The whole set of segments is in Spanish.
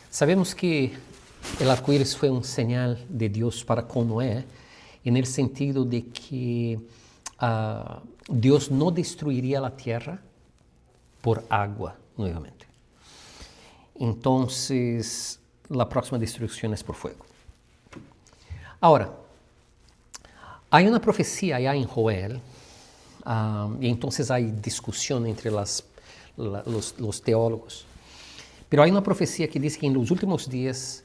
Sabemos que el arco iris fue un señal de Dios para con Noé, en el sentido de que Dios no destruiría la tierra por agua nuevamente. Entonces, la próxima destrucción es por fuego. Ahora, hay una profecía allá en Joel, y entonces hay discusión entre los teólogos. Pero hay una profecía que dice que en los últimos días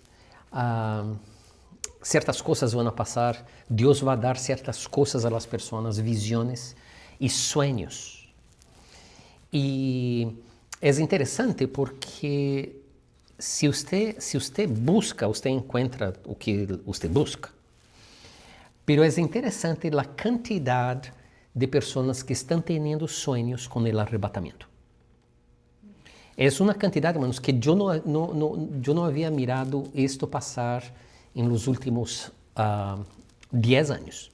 ciertas cosas van a pasar, Dios va a dar ciertas cosas a las personas, visiones y sueños. Y es interesante porque si usted busca, usted encuentra o que usted busca. Pero es interesante la cantidad de personas que están teniendo sueños con el arrebatamiento. Es una cantidad, hermanos, que yo no había mirado esto pasar en los últimos 10 años.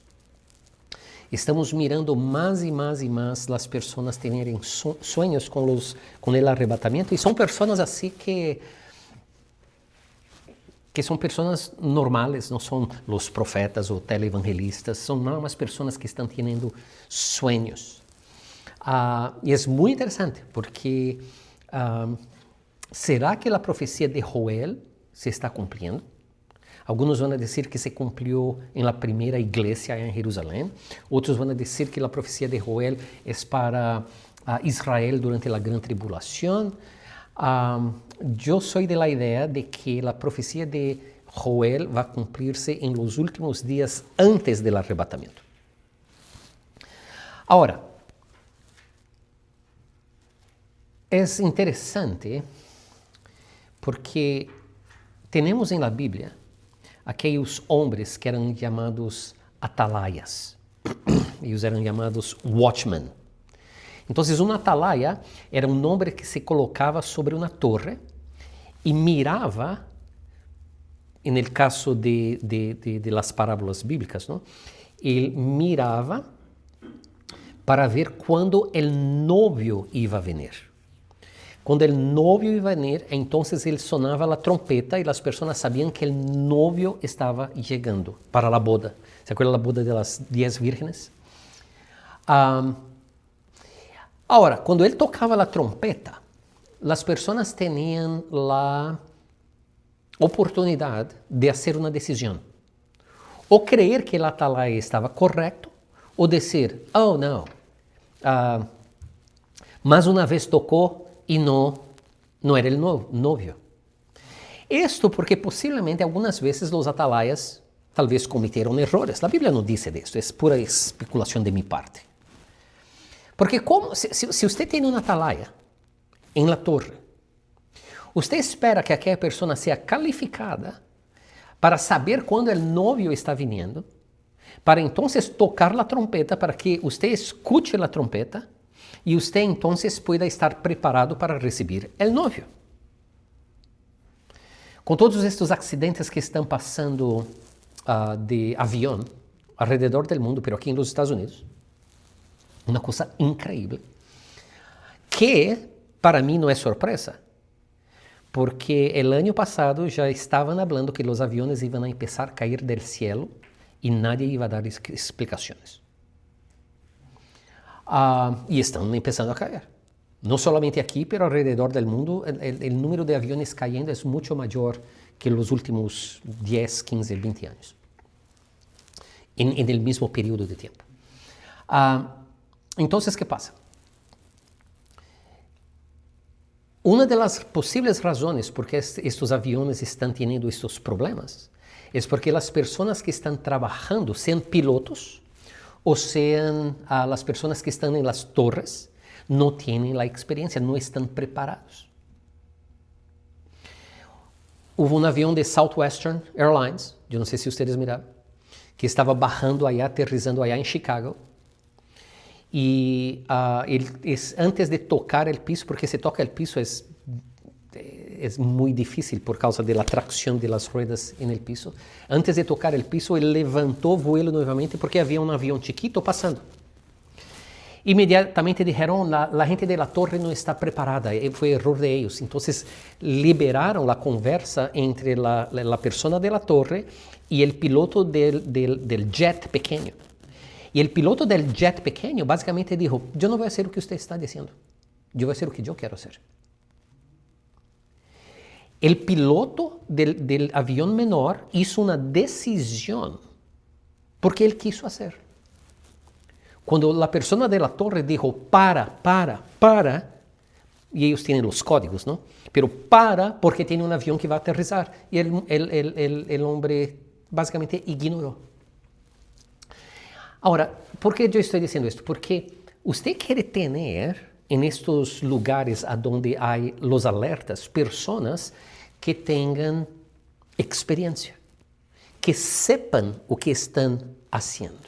Estamos mirando más y más y más las personas tener sueños con el arrebatamiento, y son personas así que son personas normales, no son los profetas o televangelistas, son nada más personas que están teniendo sueños. Y es muy interesante porque ¿será que la profecía de Joel se está cumpliendo? Algunos van a decir que se cumplió en la primera iglesia en Jerusalén. Otros van a decir que la profecía de Joel es para Israel durante la gran tribulación. Yo soy de la idea de que la profecía de Joel va a cumplirse en los últimos días antes del arrebatamiento. Ahora, es interesante porque tenemos en la Biblia aquellos hombres que eran llamados atalayas. Ellos eran llamados watchmen. Entonces, un atalaya era un hombre que se colocaba sobre una torre y miraba, en el caso de las parábolas bíblicas, ¿no? Él miraba para ver cuándo el novio iba a venir. Cuando el novio iba a venir, entonces él sonaba la trompeta y las personas sabían que el novio estaba llegando para la boda. ¿Se acuerdan la boda de las 10 vírgenes? Ahora, cuando él tocaba la trompeta, las personas tenían la oportunidad de hacer una decisión. O creer que el atalaya estaba correcto, o decir, oh no, más una vez tocó y no era el novio. Esto porque posiblemente algunas veces los atalayas tal vez cometieron errores. La Biblia no dice de esto, es pura especulación de mi parte. Porque si usted tiene una atalaya en la torre, usted espera que aquella persona sea calificada para saber cuándo el novio está viniendo, para entonces tocar la trompeta, para que usted escuche la trompeta y usted entonces pueda estar preparado para recibir el novio. Con todos estos accidentes que están pasando de avión alrededor del mundo, pero aquí en los Estados Unidos, una cosa increíble, que para mí no es sorpresa, porque el año pasado ya estaban hablando que los aviones iban a empezar a caer del cielo y nadie iba a dar explicaciones. Y están empezando a caer. No solamente aquí, pero alrededor del mundo, el número de aviones cayendo es mucho mayor que los últimos 10, 15, 20 años, en el mismo periodo de tiempo. Entonces, ¿qué pasa? Una de las posibles razones por qué estos aviones están teniendo estos problemas es porque las personas que están trabajando, sean pilotos o sean las personas que están en las torres, no tienen la experiencia, no están preparados. Hubo un avión de Southwestern Airlines, yo no sé si ustedes miraron, que estaba bajando allá, aterrizando allá en Chicago. Y antes de tocar el piso, porque se toca el piso es muy difícil por causa de la tracción de las ruedas en el piso. Antes de tocar el piso, él levantó vuelo nuevamente porque había un avión chiquito pasando. Inmediatamente dijeron, la gente de la torre no está preparada, fue error de ellos. Entonces liberaron la conversa entre la persona de la torre y el piloto del jet pequeño. Y el piloto del jet pequeño básicamente dijo, yo no voy a hacer lo que usted está diciendo, yo voy a hacer lo que yo quiero hacer. El piloto del avión menor hizo una decisión porque él quiso hacer. Cuando la persona de la torre dijo, para, y ellos tienen los códigos, ¿no? Pero para porque tiene un avión que va a aterrizar. Y el hombre básicamente ignoró. Ahora, ¿por qué yo estoy diciendo esto? Porque usted quiere tener en estos lugares a donde hay los alertas personas que tengan experiencia, que sepan lo que están haciendo.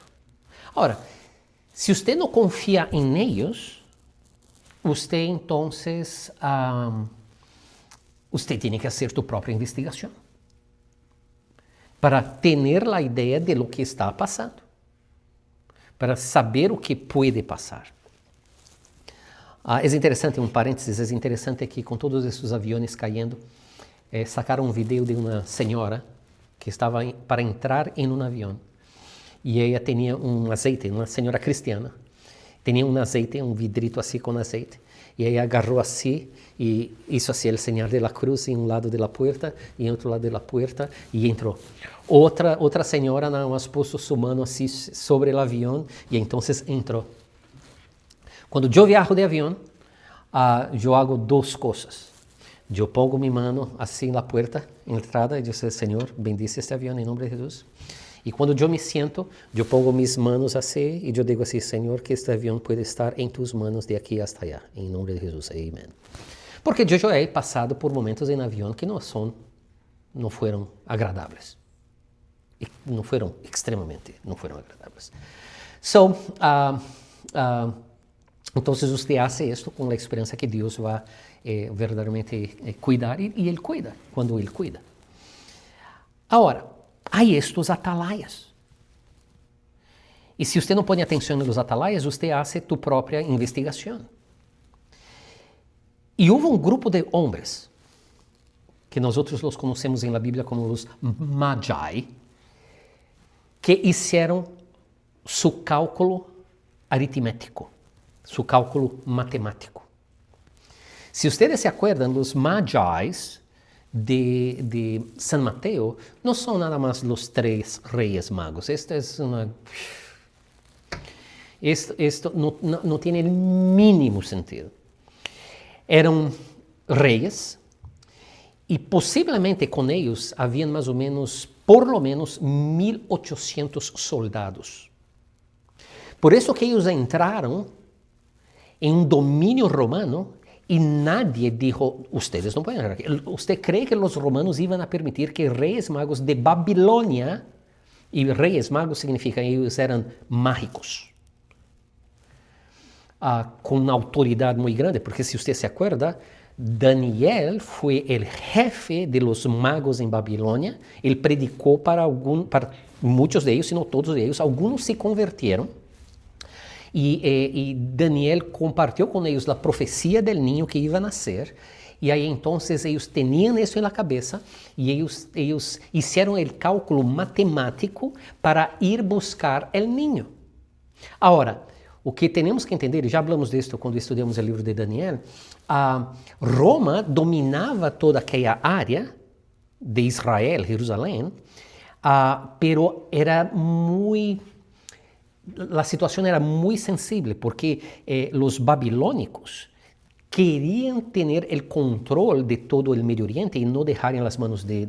Ahora, si usted no confía en ellos, usted entonces, usted tiene que hacer tu propia investigación para tener la idea de lo que está pasando, para saber o que puede pasar. Es interesante, un paréntesis, es interesante que con todos esses aviones cayendo, sacaram um vídeo de uma senhora que estava para entrar em um avião e ela tinha um azeite, uma senhora cristiana, tinha um azeite, um vidrito assim com azeite, e ela agarrou assim e hizo assim o sinal da cruz em um lado da porta e em outro lado da porta e entrou. Outra senhora nada mais pôs sua mão assim sobre o avião e então entrou. Quando eu viajo de avião, eu hago duas coisas. Eu pongo minha mão assim na porta, entrada, e digo, Senhor, bendice este avião em nome de Jesus. E quando eu me siento, eu pongo minhas mãos assim, e eu digo assim, Senhor, que este avião pode estar em tus manos de aqui hasta allá, em nome de Jesus, amém. Porque eu já he passado por momentos em avião que não foram agradáveis. E não foram agradáveis. Então, você faz isso com a esperança que Deus vai verdadeiramente cuidar, e Ele cuida, quando Ele cuida. Agora, há estes atalaias. E se você não põe atenção nos atalaias, você faz sua própria investigação. E houve um grupo de homens, que nós os conhecemos na Bíblia como os Magi, que fizeram seu cálculo aritmético, seu cálculo matemático. Se vocês se acordam, os Magis de San Mateo não são nada mais os 3 reis magos. Esto não tem o mínimo sentido. Eram reis e possivelmente com eles haviam mais ou menos, por lo menos, 1.800 soldados. Por isso que eles entraram em um domínio romano e nadie dijo, ustedes não podem entrar aqui. Você crê que os romanos iam a permitir que reis magos de Babilônia, e reis magos significa que eles eram mágicos, com uma autoridade muito grande, porque se você se acorda, Daniel foi o jefe de los magos em Babilônia, ele predicou para muitos de eles, se não todos de eles, alguns se converteram, e Daniel compartilhou com eles a profecia do ninho que ia nascer, e aí então eles tinham isso na cabeça, e eles fizeram o cálculo matemático para ir buscar o ninho. Agora, o que temos que entender, e já falamos disso quando estudamos o livro de Daniel, Roma dominava toda aquela área de Israel, Jerusalém, pero era muito... A situação era muito sensível, porque os babilônicos queriam ter o controle de todo o Medio Oriente e não deixarem nas mãos de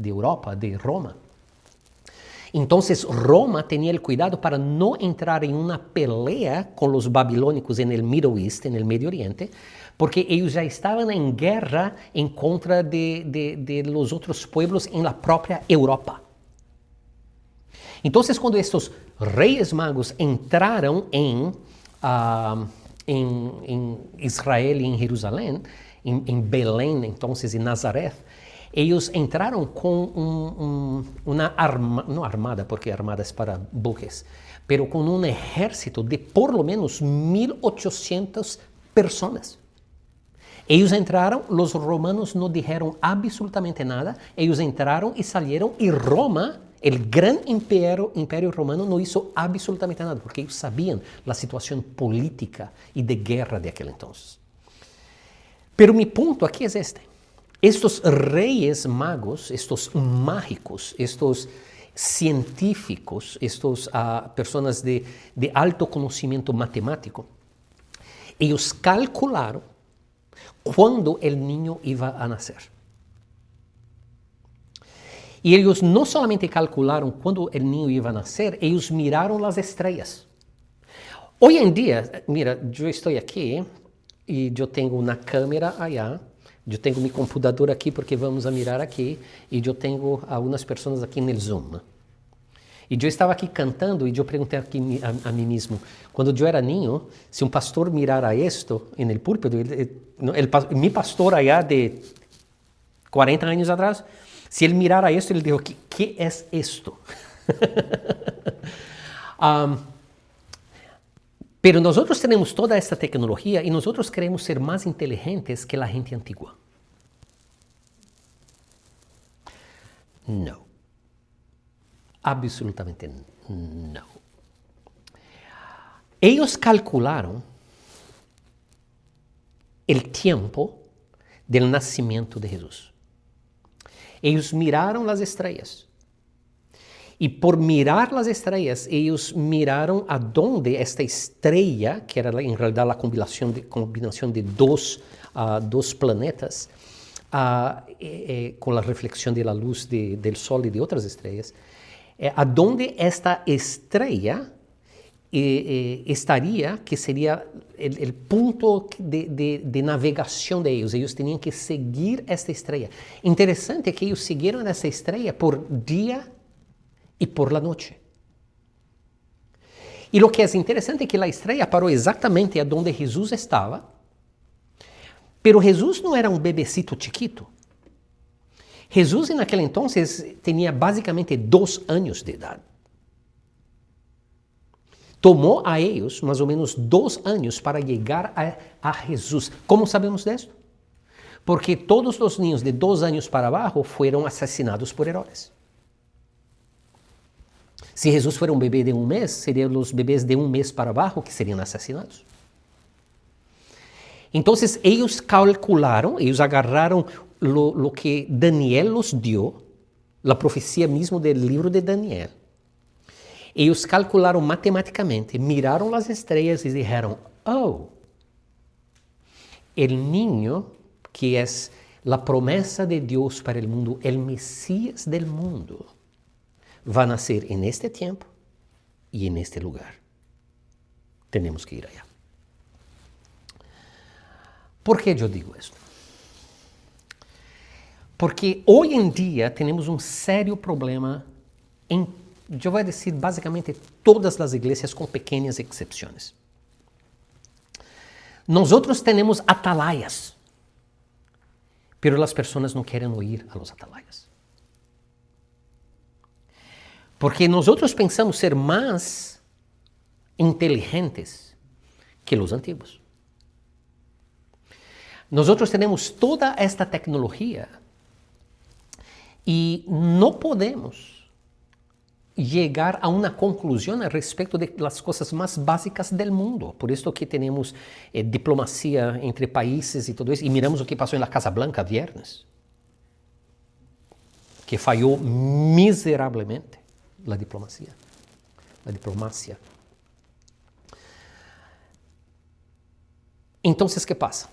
Europa, de Roma. Então, Roma tinha o cuidado para não entrar em uma pelea com os babilônicos no Middle East, no Medio Oriente, porque eles já estavam em guerra em contra de los outros pueblos em la própria Europa. Então, quando estes reis magos entraram em Israel e em Jerusalém, em Belém, então, em Nazaré, eles entraram com uma armada, não armada, porque armada é para buques, pero con un ejército de por lo menos 1.800 personas. Ellos entraron, los romanos no dijeron absolutamente nada, ellos entraron y salieron, y Roma, el gran imperio romano, no hizo absolutamente nada, porque ellos sabían la situación política y de guerra de aquel entonces. Pero mi punto aquí es este: estos reyes magos, estos mágicos, estos científicos, estos personas de alto conocimiento matemático, ellos calcularon cuándo el niño iba a nacer. Y ellos no solamente calcularon cuándo el niño iba a nacer, ellos miraron las estrellas. Hoy en día, mira, yo estoy aquí y yo tengo una cámara allá, yo tengo mi computadora aquí porque vamos a mirar aquí, y yo tengo a unas personas aquí en el Zoom, ¿no? Y yo estaba aquí cantando y yo pregunté aquí a mí mismo, cuando yo era niño, si un pastor mirara esto en el púlpito, mi pastor allá de 40 años atrás, si él mirara esto, él dijo, ¿qué es esto? Pero nosotros tenemos toda esta tecnología y nosotros queremos ser más inteligentes que la gente antigua. No. Absolutamente no. Ellos calcularon el tiempo del nacimiento de Jesús. Ellos miraron las estrellas. Y por mirar las estrellas, ellos miraron a dónde esta estrella, que era en realidad la combinación de dos planetas, con la reflexión de la luz del Sol y de otras estrellas, a dónde esta estrella estaría, que sería el punto de navegación de ellos. Ellos tenían que seguir esta estrella. Interesante que ellos siguieron esta estrella por día y por la noche. Y lo que es interesante es que la estrella paró exactamente a donde Jesús estaba, pero Jesús no era un bebecito chiquito. Jesús en aquel entonces tenía básicamente 2 años de edad. Tomó a ellos más o menos 2 años para llegar a Jesús. ¿Cómo sabemos de esto? Porque todos los niños de 2 años para abajo fueron asesinados por Herodes. Si Jesús fuera un bebé de 1 mes, serían los bebés de 1 mes para abajo que serían asesinados. Entonces ellos calcularon, ellos agarraron lo que Daniel los dio, la profecía mismo del libro de Daniel. Ellos calcularon matemáticamente, miraron las estrellas y dijeron, oh, el niño que es la promesa de Dios para el mundo, el Mesías del mundo, va a nacer en este tiempo y en este lugar. Tenemos que ir allá. ¿Por qué yo digo esto? Porque hoy en día tenemos un serio problema yo voy a decir básicamente todas las iglesias con pequeñas excepciones. Nosotros tenemos atalayas, pero las personas no quieren oír a los atalayas. Porque nosotros pensamos ser más inteligentes que los antiguos. Nosotros tenemos toda esta tecnología y no podemos llegar a una conclusión al respecto de las cosas más básicas del mundo. Por esto que tenemos diplomacia entre países y todo eso. Y miramos lo que pasó en la Casa Blanca viernes, que falló miserablemente la diplomacia. Entonces, ¿qué pasa?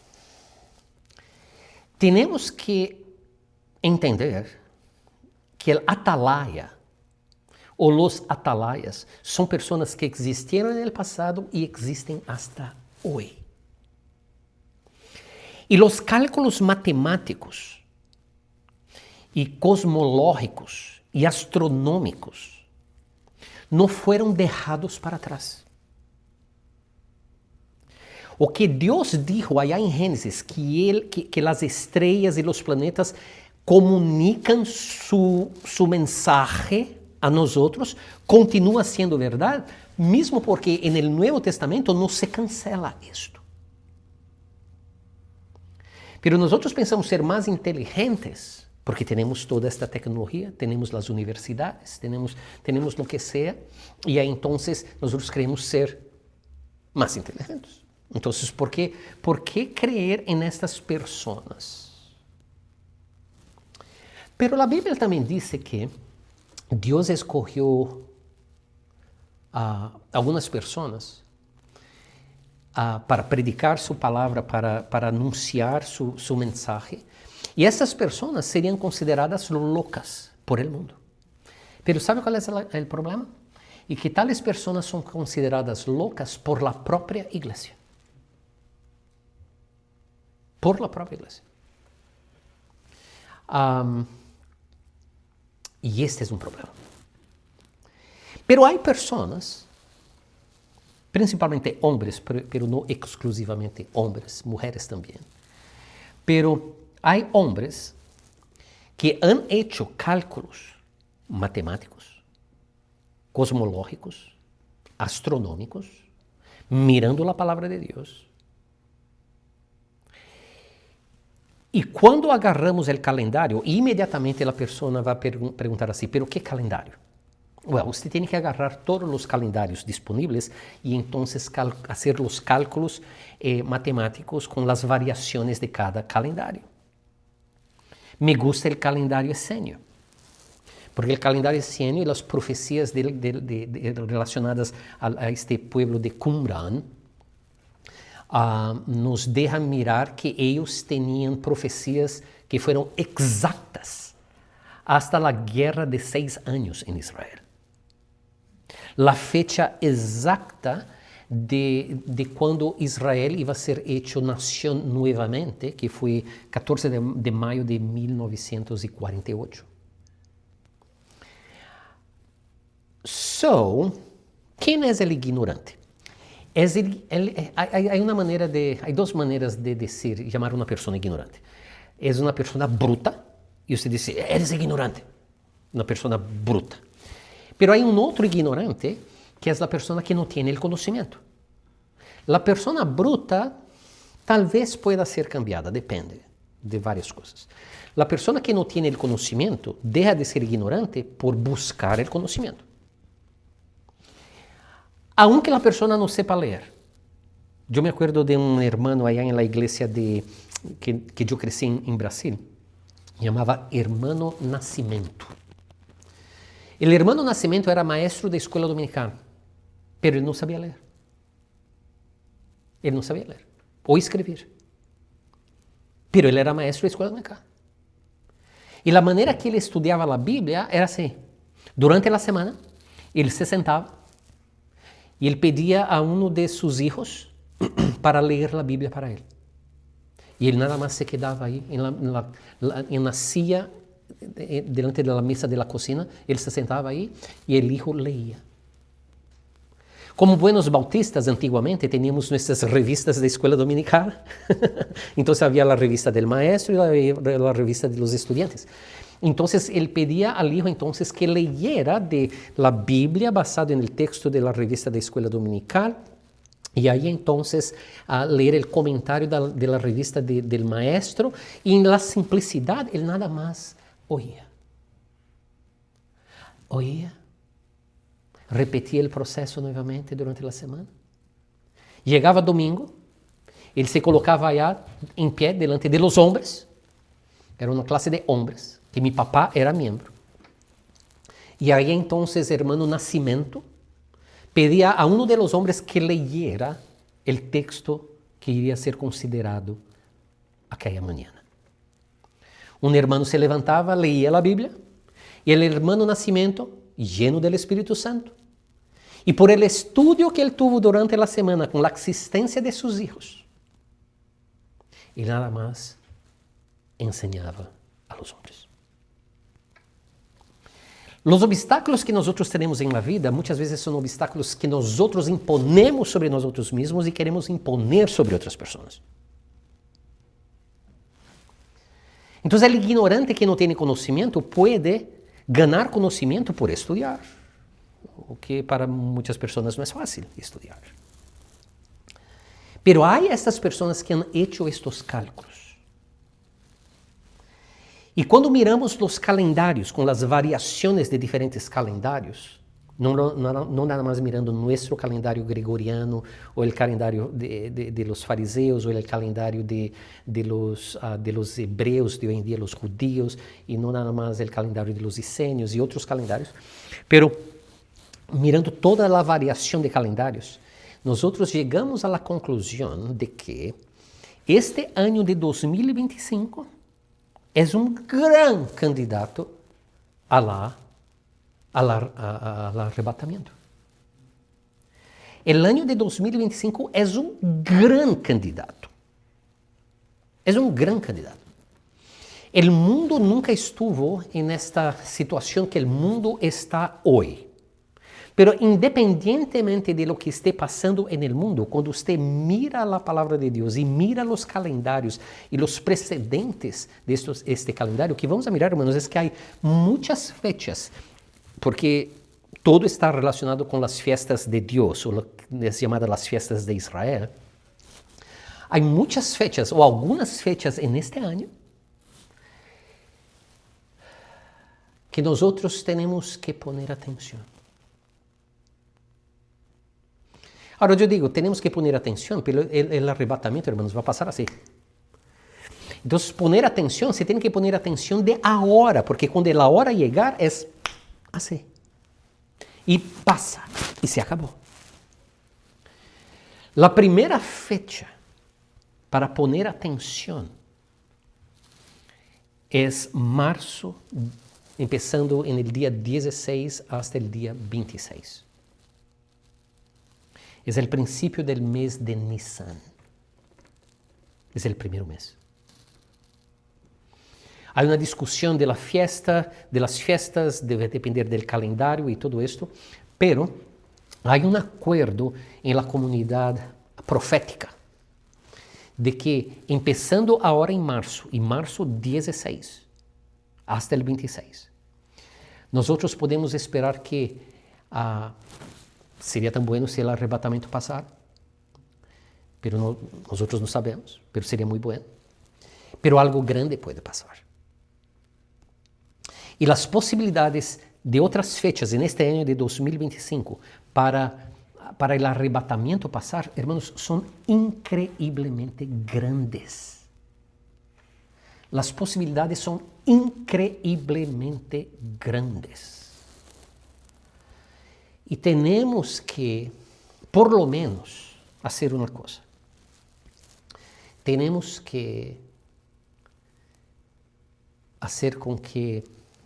Tenemos que entender que el atalaya o los atalayas son personas que existieron en el pasado y existen hasta hoy. Y los cálculos matemáticos y cosmológicos y astronómicos no fueron dejados para atrás. O que Dios dijo allá en Génesis, que las estrellas y los planetas comunican su mensaje a nosotros, continúa siendo verdad Mismo porque en el Nuevo Testamento no se cancela esto. Pero nosotros pensamos ser más inteligentes porque tenemos toda esta tecnología, tenemos las universidades, tenemos lo que sea, y ahí entonces nosotros creemos ser más inteligentes. Entonces, ¿por qué creer en estas personas? Pero la Biblia también dice que Dios escogió a algunas personas para predicar su palabra, para anunciar su mensaje. Y estas personas serían consideradas locas por el mundo. Pero ¿sabe cuál es el problema? Y que tales personas son consideradas locas por la propia iglesia. Por la propia iglesia. Y este es un problema. Pero hay personas, principalmente hombres, pero no exclusivamente hombres, mujeres también. Pero hay hombres que han hecho cálculos matemáticos, cosmológicos, astronómicos, mirando la palabra de Dios. Y cuando agarramos el calendario, inmediatamente la persona va a preguntar así, ¿pero qué calendario? Bueno, usted tiene que agarrar todos los calendarios disponibles y entonces hacer los cálculos matemáticos con las variaciones de cada calendario. Me gusta el calendario esenio, porque el calendario esenio y las profecías relacionadas a este pueblo de Qumran nos dejan mirar que ellos tenían profecías que fueron exactas hasta la guerra de 6 años en Israel. La fecha exacta de cuando Israel iba a ser hecho nación nuevamente, que fue 14 de mayo de 1948. ¿Quién es el ignorante? Hay dos maneras de decir, llamar a una persona ignorante. Es una persona bruta, y usted dice, eres ignorante. Una persona bruta. Pero hay un otro ignorante, que es la persona que no tiene el conocimiento. La persona bruta tal vez pueda ser cambiada, depende de varias cosas. La persona que no tiene el conocimiento deja de ser ignorante por buscar el conocimiento. Aunque la persona no sepa leer. Yo me acuerdo de un hermano allá en la iglesia que yo crecí en Brasil, llamaba Hermano Nascimento. El hermano Nascimento era maestro de escuela dominical, pero él no sabía leer. Él no sabía leer o escribir. Pero él era maestro de escuela dominical. Y la manera que él estudiaba la Biblia era así. Durante la semana, él se sentaba y él pedía a uno de sus hijos para leer la Biblia para él. Y él nada más se quedaba ahí en la silla delante de la mesa de la cocina, él se sentaba ahí y el hijo leía. Como buenos bautistas, antiguamente teníamos nuestras revistas de escuela dominical. Entonces había la revista del maestro y la revista de los estudiantes. Entonces él pedía al hijo entonces que leyera de la Biblia basado en el texto de la revista de escuela dominical. Y ahí entonces leer el comentario de la revista del maestro. Y en la simplicidad él nada más oía. Repetía el proceso nuevamente durante la semana. Llegaba domingo, él se colocaba allá en pie delante de los hombres. Era una clase de hombres, que mi papá era miembro. Y ahí entonces, hermano Nascimento pedía a uno de los hombres que leyera el texto que iría a ser considerado aquella mañana. Un hermano se levantaba, leía la Biblia, y el hermano Nascimento, lleno del Espíritu Santo, y por el estudio que él tuvo durante la semana con la existencia de sus hijos, él nada más enseñaba a los hombres. Los obstáculos que nosotros tenemos en la vida muchas veces son obstáculos que nosotros imponemos sobre nosotros mismos y queremos imponer sobre otras personas. Entonces el ignorante que no tiene conocimiento puede ganar conocimiento por estudiar, o que para muitas pessoas não é fácil estudar. Pero hay estas personas que han hecho estos cálculos. Y cuando miramos los calendarios con las variaciones de diferentes calendarios, no nada más mirando nuestro calendario gregoriano o el calendario de los fariseos o el calendario de los hebreos de hoy en día, los judíos, y no nada más el calendario de los esenios y otros calendarios, pero mirando toda la variación de calendarios, nosotros llegamos a la conclusión de que este año de 2025 es un gran candidato al arrebatamiento. El año de 2025 es un gran candidato. Es un gran candidato. El mundo nunca estuvo en esta situación que el mundo está hoy. Pero independientemente de lo que esté pasando en el mundo, cuando usted mira la palabra de Dios y mira los calendarios y los precedentes de este calendario, que vamos a mirar, hermanos, es que hay muchas fechas, porque todo está relacionado con las fiestas de Dios, o lo que es llamada las fiestas de Israel. Hay muchas fechas, o algunas fechas en este año, que nosotros tenemos que poner atención. Ahora yo digo, tenemos que poner atención, pero el arrebatamiento, hermanos, va a pasar así. Entonces, poner atención, se tiene que poner atención de ahora, porque cuando la hora llegar es así. Y pasa, y se acabó. La primera fecha para poner atención es marzo, empezando en el día 16 hasta el día 26. Es el principio del mes de Nisan. Es el primer mes. Hay una discusión de la fiesta, de las fiestas, debe depender del calendario y todo esto, pero hay un acuerdo en la comunidad profética de que empezando ahora en marzo, y marzo 16 hasta el 26, nosotros podemos esperar que sería tan bueno si el arrebatamiento pasara, pero nosotros no sabemos, pero sería muy bueno. Pero algo grande puede pasar. Y las posibilidades de otras fechas en este año de 2025 para el arrebatamiento pasar, hermanos, son increíblemente grandes. Las posibilidades son increíblemente grandes. Y tenemos que, por lo menos, hacer una cosa. Tenemos que hacer con que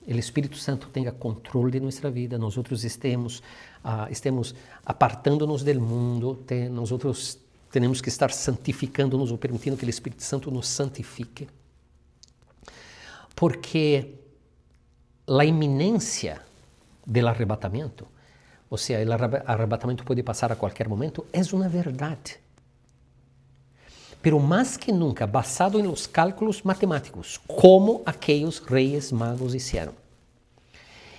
el Espíritu Santo tenga control de nuestra vida, nosotros estemos apartándonos del mundo, nosotros tenemos que estar santificándonos o permitindo que el Espíritu Santo nos santifique. Porque la inminencia del arrebatamiento, o sea, el arrebatamiento puede pasar a cualquier momento, es una verdad. Pero más que nunca, basado en los cálculos matemáticos, como aquellos reyes magos hicieron,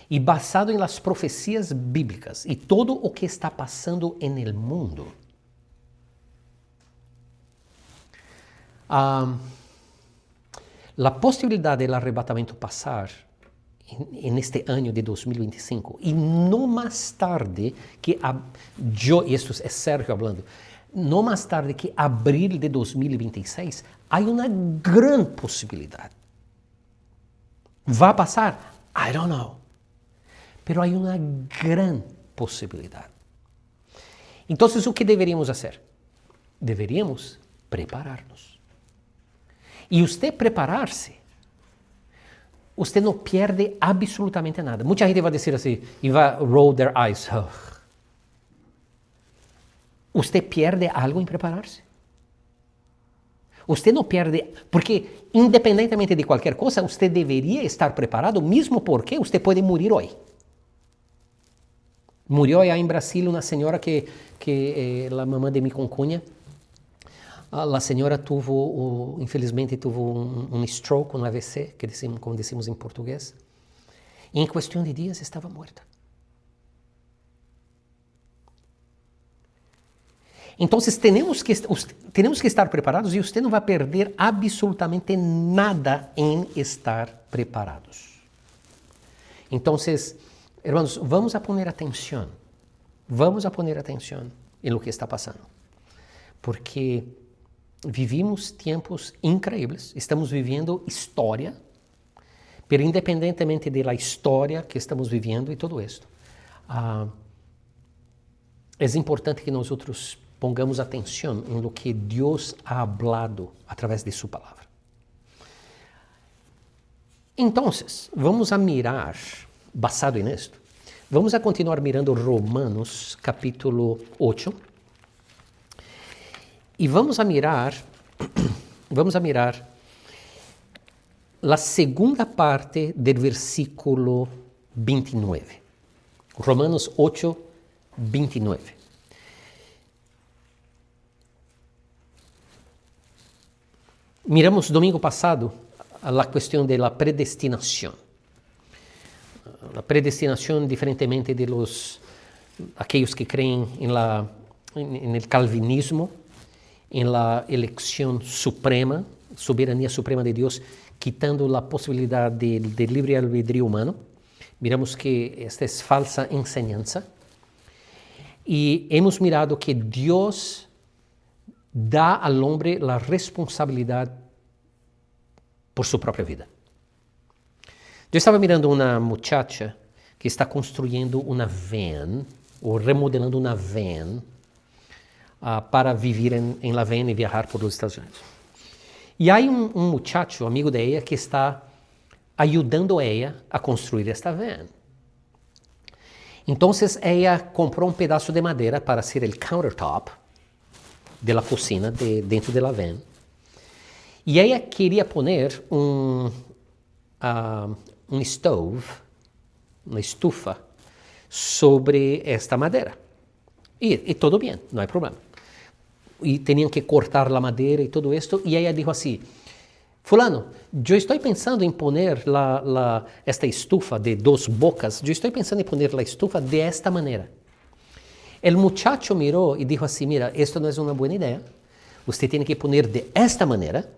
y basado en las profecías bíblicas y todo lo que está pasando en el mundo, la posibilidad del arrebatamiento pasar en este año de 2025, y no más tarde que yo, y esto es Sergio hablando, no más tarde que abril de 2026, hay una gran posibilidad. ¿Va a pasar? I don't know. Pero hay una gran posibilidad. Entonces, ¿qué deberíamos hacer? Deberíamos prepararnos. Y usted prepararse, usted no pierde absolutamente nada. Mucha gente va a decir así, y va a roll their eyes. Oh. ¿Usted pierde algo en prepararse? Usted no pierde, porque independientemente de cualquier cosa, usted debería estar preparado, mismo porque usted puede morir hoy. Murió allá en Brasil una señora que la mamá de mi concuña, la señora infelizmente tuvo un stroke, un AVC, como decimos en portugués, y en cuestión de días estaba muerta. Entonces tenemos que estar preparados y usted no va a perder absolutamente nada en estar preparados. Entonces, hermanos, vamos a poner atención en lo que está pasando, porque vivimos tiempos increíbles, estamos viviendo historia, pero independentemente de la historia que estamos viviendo y todo esto, es importante que nosotros pongamos atención en lo que Dios ha hablado a través de su palabra. Entonces, vamos a mirar, basado en esto, vamos a continuar mirando Romanos capítulo 8 y vamos a mirar la segunda parte del versículo 29. Romanos 8, 29. Miramos domingo pasado la cuestión de la predestinación. La predestinación, diferentemente de aquellos que creen en el calvinismo, en la elección suprema, soberanía suprema de Dios, quitando la posibilidad del libre albedrío humano. Miramos que esta es falsa enseñanza. Y hemos mirado que Dios da al hombre la responsabilidad por su propia vida. Yo estaba mirando una muchacha que está construyendo una van, o remodelando una van, para vivir en la van y viajar por los Estados Unidos. Y hay un muchacho, amigo de ella, que está ayudando a ella a construir esta van. Entonces ella compró un pedazo de madera para hacer el countertop de la cocina dentro de la van. Y ella quería poner un stove, una estufa, sobre esta madera. Y todo bien, no hay problema. Y tenían que cortar la madera y todo esto. Y ella dijo así: fulano, yo estoy pensando en poner esta estufa de 2 bocas, yo estoy pensando en poner la estufa de esta manera. El muchacho miró y dijo así: mira, esto no es una buena idea, usted tiene que poner de esta manera,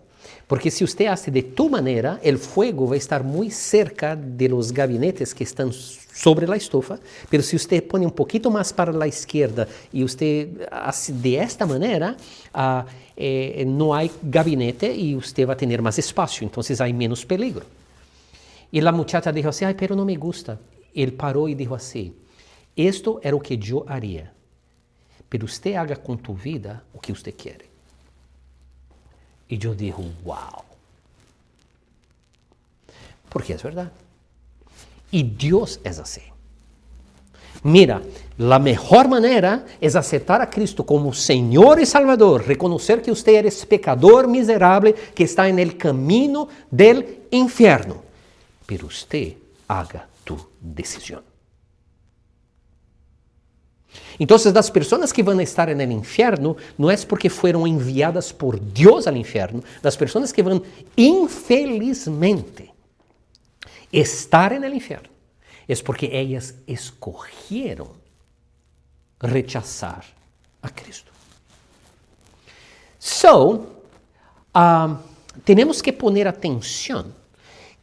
porque si usted hace de tu manera, el fuego va a estar muy cerca de los gabinetes que están sobre la estufa, pero si usted pone un poquito más para la izquierda y usted hace de esta manera, no hay gabinete y usted va a tener más espacio, entonces hay menos peligro. Y la muchacha dijo así: ay, pero no me gusta. Él paró y dijo así: esto era lo que yo haría, pero usted haga con tu vida lo que usted quiere. Y yo dije: wow. Porque es verdad. Y Dios es así. Mira, la mejor manera es aceptar a Cristo como Señor y Salvador, reconocer que usted eres pecador miserable que está en el camino del infierno. Pero usted haga tu decisión. Entonces, las personas que van a estar en el infierno no es porque fueron enviadas por Dios al infierno. Las personas que van infelizmente estar en el infierno es porque ellas escogieron rechazar a Cristo. Tenemos que poner atención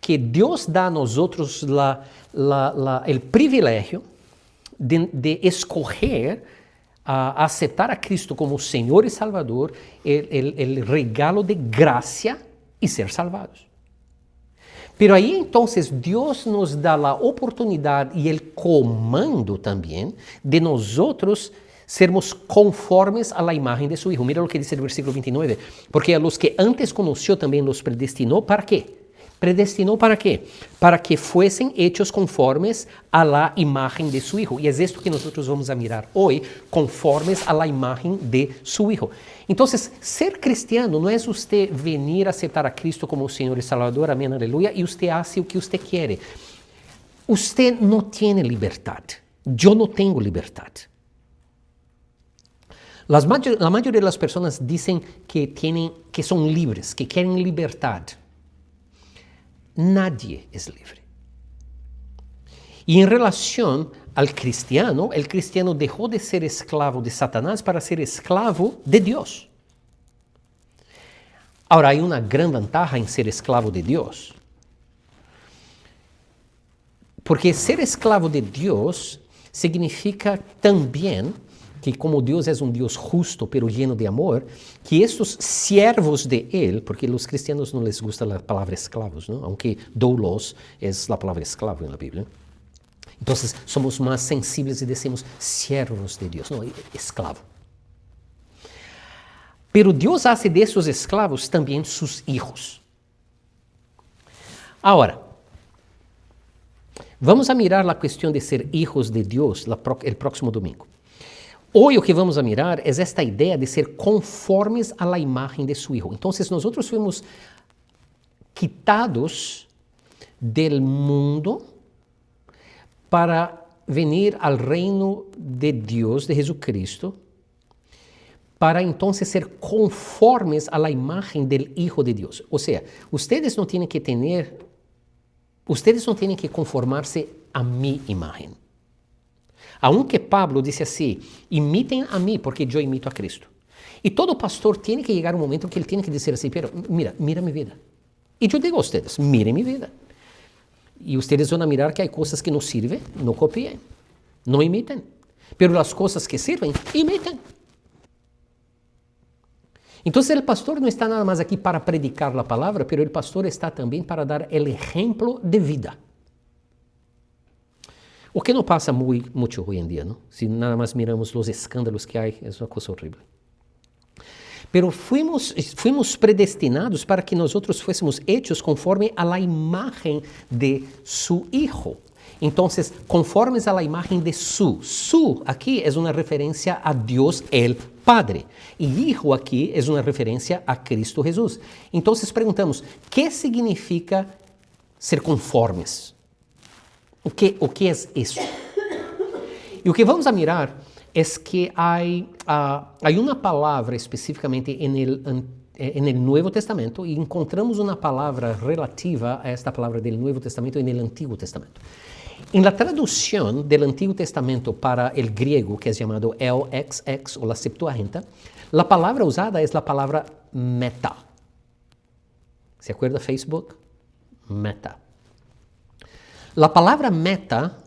que Dios da a nosotros el privilegio de escoger aceptar a Cristo como Señor y Salvador, el regalo de gracia y ser salvados. Pero ahí entonces Dios nos da la oportunidad y el comando también de nosotros sermos conformes a la imagen de su Hijo. Mira lo que dice el versículo 29. Porque a los que antes conoció también los predestinó, ¿para qué? ¿Predestinó para qué? Para que fuesen hechos conformes a la imagen de su Hijo. Y es esto que nosotros vamos a mirar hoy, conformes a la imagen de su Hijo. Entonces, ser cristiano no es usted venir a aceptar a Cristo como Señor y Salvador, amén, aleluya, y usted hace lo que usted quiere. Usted no tiene libertad. Yo no tengo libertad. La mayoría de las personas dicen que son libres, que quieren libertad. Nadie es libre. Y en relación al cristiano, el cristiano dejó de ser esclavo de Satanás para ser esclavo de Dios. Ahora, hay una gran ventaja en ser esclavo de Dios. Porque ser esclavo de Dios significa también que como Dios es un Dios justo pero lleno de amor, que estos siervos de Él, porque a los cristianos no les gusta la palabra esclavos, ¿no? Aunque doulos es la palabra esclavo en la Biblia. Entonces somos más sensibles y decimos siervos de Dios, no, esclavo. Pero Dios hace de esos esclavos también sus hijos. Ahora, vamos a mirar la cuestión de ser hijos de Dios el próximo domingo. Hoy o que vamos a mirar es esta idea de ser conformes a la imagen de su Hijo. Entonces nosotros fuimos quitados del mundo para venir al reino de Dios, de Jesucristo, para entonces ser conformes a la imagen del Hijo de Dios. O sea, ustedes no tienen que conformarse a mi imagen. Aunque Pablo dice así, imiten a mí porque yo imito a Cristo. Y todo pastor tiene que llegar un momento que él tiene que decir así, pero mira mi vida. Y yo digo a ustedes, miren mi vida. Y ustedes van a mirar que hay cosas que no sirven, no copien, no imiten. Pero las cosas que sirven, imiten. Entonces el pastor no está nada más aquí para predicar la palabra, pero el pastor está también para dar el ejemplo de vida. O que no pasa mucho hoy en día, ¿no? Si nada más miramos los escándalos que hay, es una cosa horrible. Pero fuimos predestinados para que nosotros fuésemos hechos conforme a la imagen de su Hijo. Entonces, conformes a la imagen de su aquí es una referencia a Dios el Padre. Y Hijo aquí es una referencia a Cristo Jesús. Entonces preguntamos, ¿qué significa ser conformes? O que es isso? E o que vamos a mirar é que há uma palavra especificamente no Novo Testamento e encontramos uma palavra relativa a esta palavra do Novo Testamento no Antigo Testamento. En la traducción del Antiguo Testamento para el griego, que es llamado LXX o la Septuaginta, la palabra usada es la palabra meta. ¿Se acuerda Facebook? Meta. La palabra meta,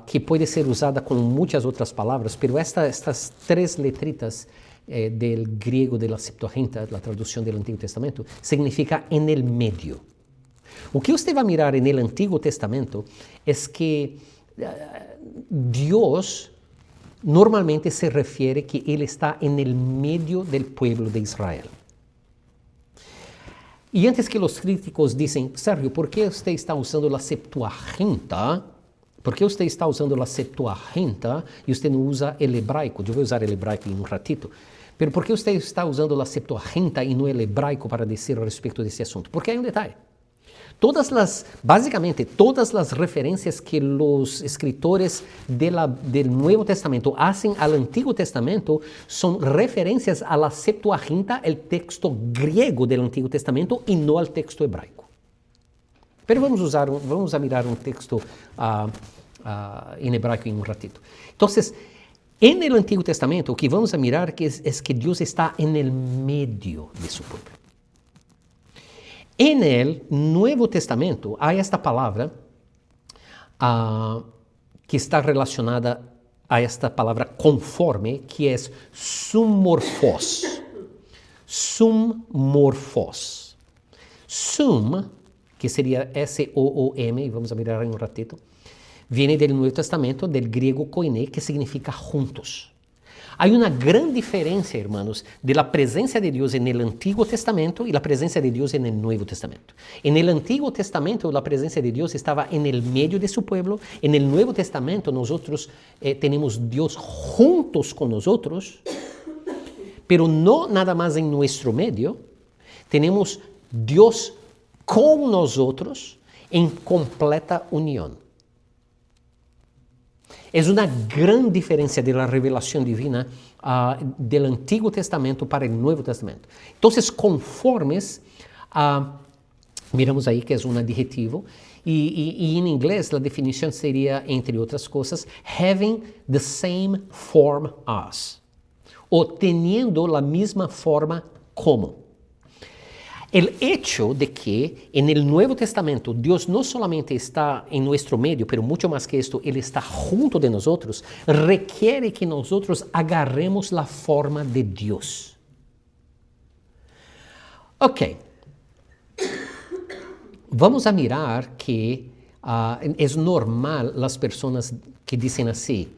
que puede ser usada con muchas otras palabras, pero estas tres letritas del griego de la Septuaginta, la traducción del Antiguo Testamento, significa en el medio. O que você vai mirar no Antigo Testamento é que Deus normalmente se refere que Ele está no meio do povo de Israel. E antes que os críticos dizem, Sérgio, por que você está usando a Septuaginta? Por que você está usando a Septuaginta e você não usa o hebraico? Eu vou usar o hebraico em um ratito. Mas por que você está usando a Septuaginta e não o hebraico para dizer a respeito desse assunto? Porque há um detalhe. Básicamente, todas as referências que os escritores del Nuevo Testamento hacen al Antiguo Testamento são referências a la Septuaginta, el texto griego del Antiguo Testamento, e não al texto hebraico. Pero vamos a mirar um texto em hebraico em um ratito. Então, en el Antiguo Testamento, o que vamos a mirar es que Deus está en el medio de su pueblo. En el Nuevo Testamento há esta palavra que está relacionada a esta palavra conforme, que é summorphos. Summorphos. Sum, que seria S-O-O-M, vamos a mirar em um ratito, viene del Nuevo Testamento, del griego koine, que significa juntos. Há uma grande diferença, irmãos, de la presença de Deus no Antigo Testamento e la presença de Deus no Novo Testamento. No Antigo Testamento, a presença de Deus estava no meio de seu povo. No Novo Testamento, nós temos Deus juntos com nós, pero não nada mais em nosso meio. Temos Deus com nós em completa união. É uma grande diferença da revelação divina do Antigo Testamento para o Novo Testamento. Então, conformes, miramos aí que é um adjetivo, E em inglês a definição seria, entre outras coisas, having the same form as, ou teniendo la misma forma como. El hecho de que en el Nuevo Testamento Dios no solamente está en nuestro medio, pero mucho más que esto, Él está junto de nosotros, requiere que nosotros agarremos la forma de Dios. Ok. Vamos a mirar que es normal las personas que dicen así,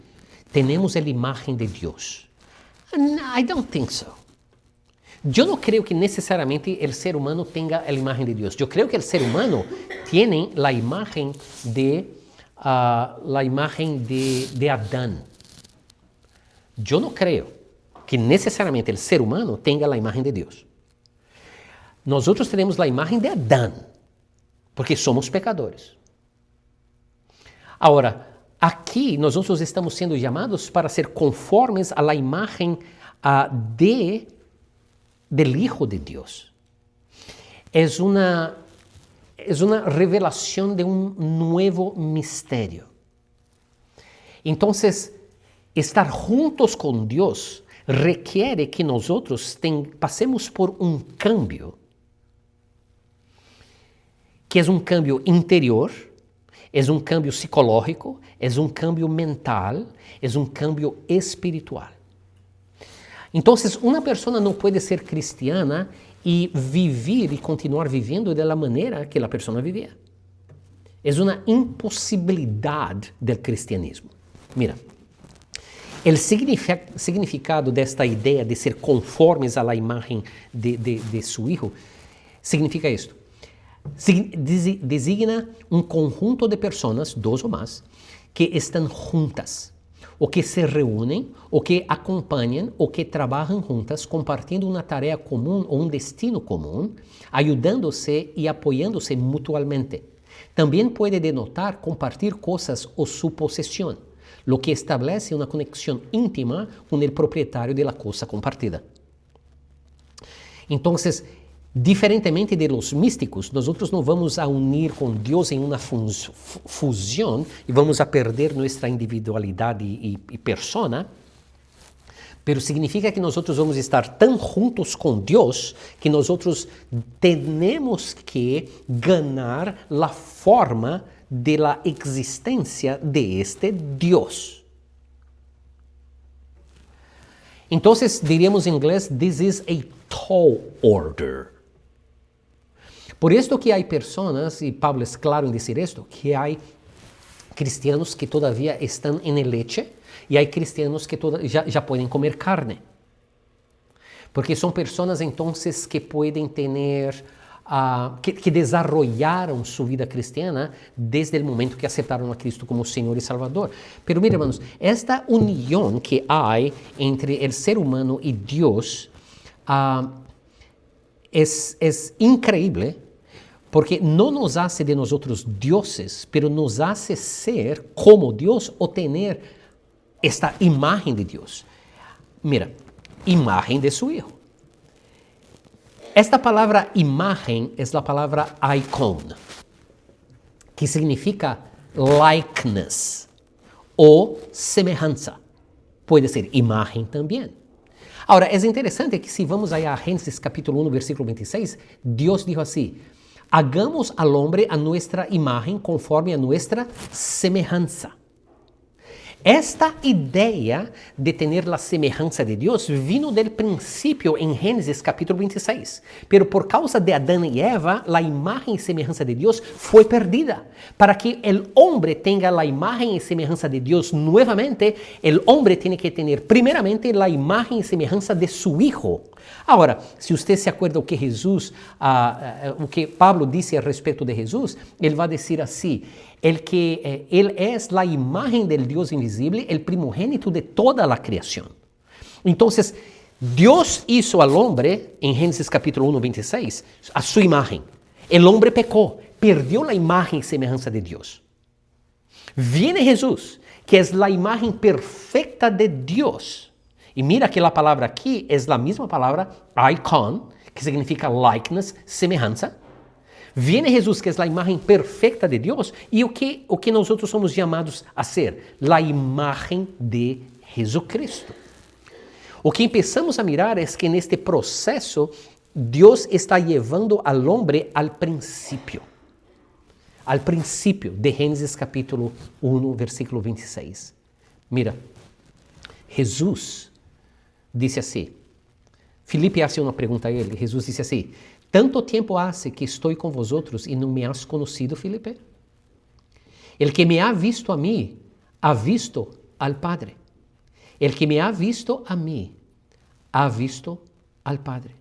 tenemos la imagen de Dios. I don't think so. Yo no creo que necesariamente el ser humano tenga la imagen de Dios. Yo creo que el ser humano tiene la imagen de Adán. Yo no creo que necesariamente el ser humano tenga la imagen de Dios. Nosotros tenemos la imagen de Adán, porque somos pecadores. Ahora, aquí nosotros estamos siendo llamados para ser conformes a la imagen del Hijo de Dios. Es una revelación de un nuevo misterio. Entonces, estar juntos con Dios requiere que nosotros pasemos por un cambio, que es un cambio interior, es un cambio psicológico, es un cambio mental, es un cambio espiritual. Entonces, una persona no puede ser cristiana y vivir y continuar viviendo de la manera que la persona vivía. Es una imposibilidad del cristianismo. Mira, el significado de esta idea de ser conformes a la imagen de su Hijo significa esto. Designa un conjunto de personas, dos o más, que están juntas, o que se reúnen, o que acompañan, o que trabajan juntas, compartiendo una tarea común o un destino común, ayudándose y apoyándose mutuamente. También puede denotar compartir cosas o su posesión, lo que establece una conexión íntima con el propietario de la cosa compartida. Entonces, diferentemente de los místicos, nosotros no vamos a unir con Dios en una fusión y vamos a perder nuestra individualidad y persona, pero significa que nosotros vamos a estar tan juntos con Dios que nosotros tenemos que ganar la forma de la existencia de este Dios. Entonces diríamos en inglés, this is a tall order. Por esto que hay personas, y Pablo es claro en decir esto, que hay cristianos que todavía están en el leche y hay cristianos que ya pueden comer carne. Porque son personas entonces que pueden tener, que desarrollaron su vida cristiana desde el momento que aceptaron a Cristo como Señor y Salvador. Pero mira, hermanos, esta unión que hay entre el ser humano y Dios es increíble, porque no nos hace de nosotros dioses, pero nos hace ser como Dios o tener esta imagen de Dios. Mira, imagen de su Hijo. Esta palabra imagen es la palabra icon, que significa likeness o semejanza. Puede ser imagen también. Ahora, es interesante que si vamos allá a Génesis capítulo 1, versículo 26, Dios dijo así, hagamos al hombre a nuestra imagen conforme a nuestra semejanza. Esta idea de tener la semejanza de Dios vino del principio en Génesis capítulo 26. Pero por causa de Adán y Eva, la imagen y semejanza de Dios fue perdida. Para que el hombre tenga la imagen y semejanza de Dios nuevamente, el hombre tiene que tener primeramente la imagen y semejanza de su Hijo. Ahora, si usted se acuerda o que Jesús, o que Pablo dice al respecto de Jesús, él va a decir así, él es la imagen del Dios invisible, el primogénito de toda la creación. Entonces, Dios hizo al hombre, en Génesis capítulo 1, 26, a su imagen. El hombre pecó, perdió la imagen y semejanza de Dios. Viene Jesús, que es la imagen perfecta de Dios. Y mira que la palabra aquí es la misma palabra, icon, que significa likeness, semejanza. Viene Jesús, que es la imagen perfecta de Dios, y o que nosotros somos llamados a ser, la imagen de Jesucristo. O que empezamos a mirar es que en este proceso Dios está llevando al hombre al principio de Génesis capítulo 1, versículo 26. Mira, Jesús dice así, Filipe hace una pregunta a él, y Jesús dice así, ¿tanto tiempo hace que estoy con vosotros y no me has conocido, Filipe? El que me ha visto a mí, ha visto al Padre. El que me ha visto a mí, ha visto al Padre.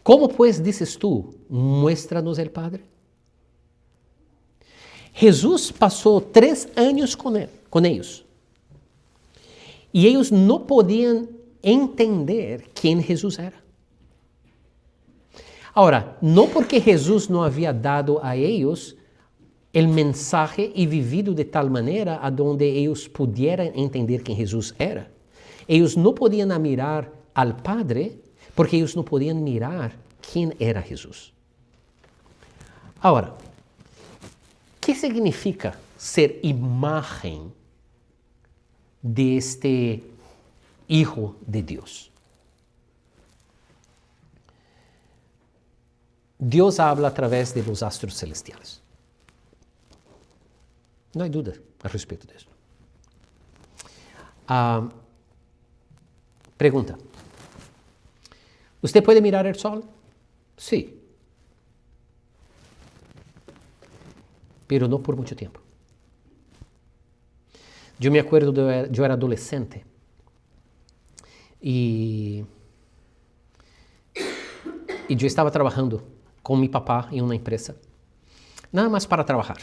¿Cómo pues dices tú, muéstranos el Padre? Jesús pasó 3 años con ellos. Y ellos no podían entender quién Jesús era. Ahora, no porque Jesús no había dado a ellos el mensaje y vivido de tal manera a donde ellos pudieran entender quién Jesús era. Ellos no podían mirar al Padre porque ellos no podían mirar quién era Jesús. Ahora, ¿qué significa ser imagen de este Hijo de Dios? Dios habla a través de los astros celestiales. No hay duda al respecto de esto. Pregunta. ¿Usted puede mirar el sol? Sí. Pero no por mucho tiempo. Yo me acuerdo, yo era adolescente y yo estaba trabajando con mi papá en una empresa, nada más para trabajar.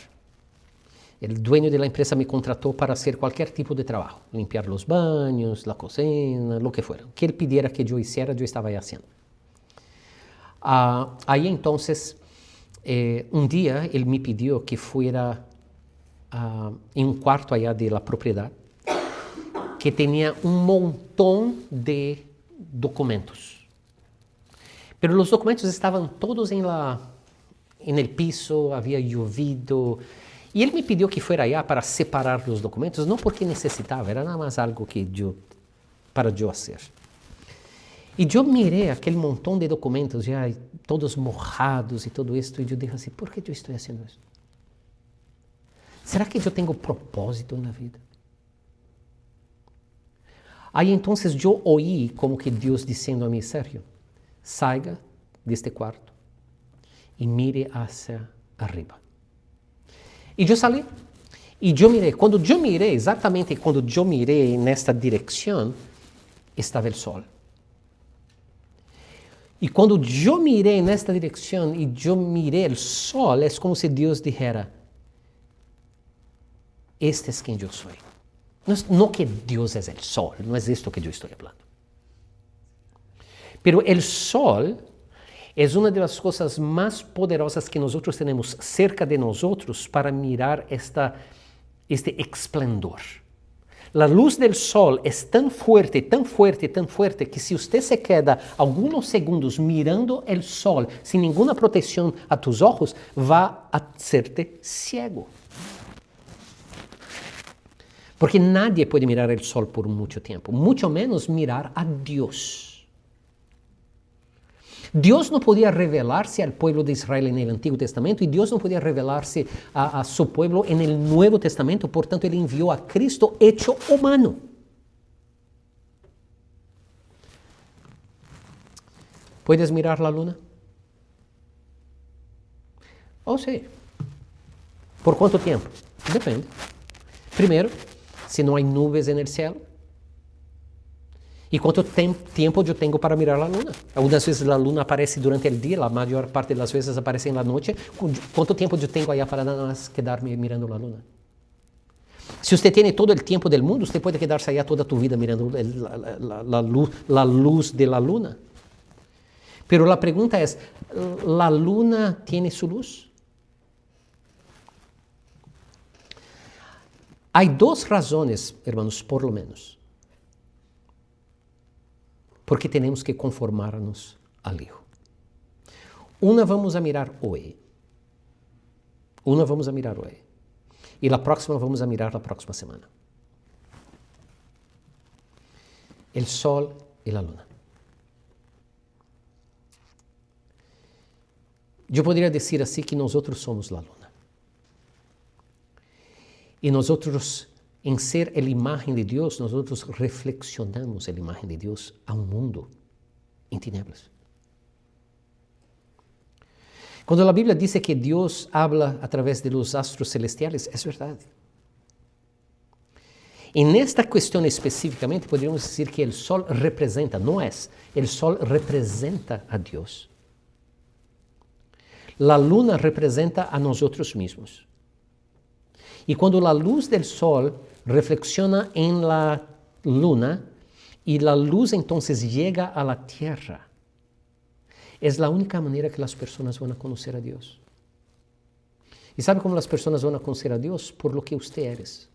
El dueño de la empresa me contrató para hacer cualquier tipo de trabajo, limpiar los baños, la cocina, lo que fuera. Que él pidiera que yo hiciera, yo estaba ahí haciendo. Ahí entonces, un día él me pidió que fuera en un cuarto allá de la propiedad que tenía un montón de documentos. Pero los documentos estaban todos en el piso, había llovido. Y él me pidió que fuera allá para separar los documentos, no porque necesitaba, era nada más algo para yo hacer. Y yo miré aquel montón de documentos ya todos mojados y todo esto, y yo dije así, ¿por qué yo estoy haciendo esto? ¿Será que yo tengo propósito en la vida? Aí entonces yo oí como que Dios diciendo a mí, Sergio, salga de este cuarto y mire hacia arriba. E eu salí, e eu mirei. Quando eu mirei, exatamente quando eu mirei nesta direção, estava o sol. E quando eu mirei nesta direção e eu mirei o sol, é como se Deus dijera, este é quem eu sou. Não que Deus é o sol, não é isto que eu estou falando. Pero o sol é uma das coisas mais poderosas que nós temos cerca de nós para mirar este esplendor. A luz do sol é tão forte, tão forte, tão forte, que se você se queda alguns segundos mirando o sol, sem nenhuma proteção a tus ojos, vai a hacerte ciego. Porque nadie pode mirar o sol por muito tempo, muito menos mirar a Deus. Deus não podia revelar-se ao povo de Israel no Antigo Testamento e Deus não podia revelar-se a seu povo no Novo Testamento, portanto, Ele enviou a Cristo hecho humano. ¿Puedes mirar a luna? Oh, sim. ¿Por quanto tempo? Depende. Primeiro, se não há nuvens no céu. E quanto tempo eu tenho para mirar a luna? Algumas vezes a luna aparece durante o dia, a maior parte das vezes aparece na noite. Quanto tempo eu tenho aí para nada mais quedar-me mirando a luna? Se você tem todo o tempo do mundo, você pode quedar-se aí toda a tua vida mirando a luz da luna. Pero a pergunta é, ¿a luna tem sua luz? Há 2 razões, hermanos, por lo menos, porque temos que conformar-nos ao Hijo. Uma vamos a mirar hoje, Uma vamos a mirar hoje. E a próxima vamos a mirar a próxima semana. O sol e a luna. Eu poderia dizer assim que nós somos a luna. E nós, em ser a imagem de Deus, nós reflexionamos a imagem de Deus a um mundo em tinieblas. Quando a Bíblia diz que Deus habla através de los astros celestiales, é verdade. E nesta questão especificamente, poderíamos dizer que o sol representa, não é, o sol representa a Deus. A luna representa a nós mesmos. E quando a luz do sol reflexiona em la luna e a luz então chega a la tierra, é a única maneira que as pessoas vão conhecer a Deus. E sabe como as pessoas vão conhecer a Deus? Por lo que você eres.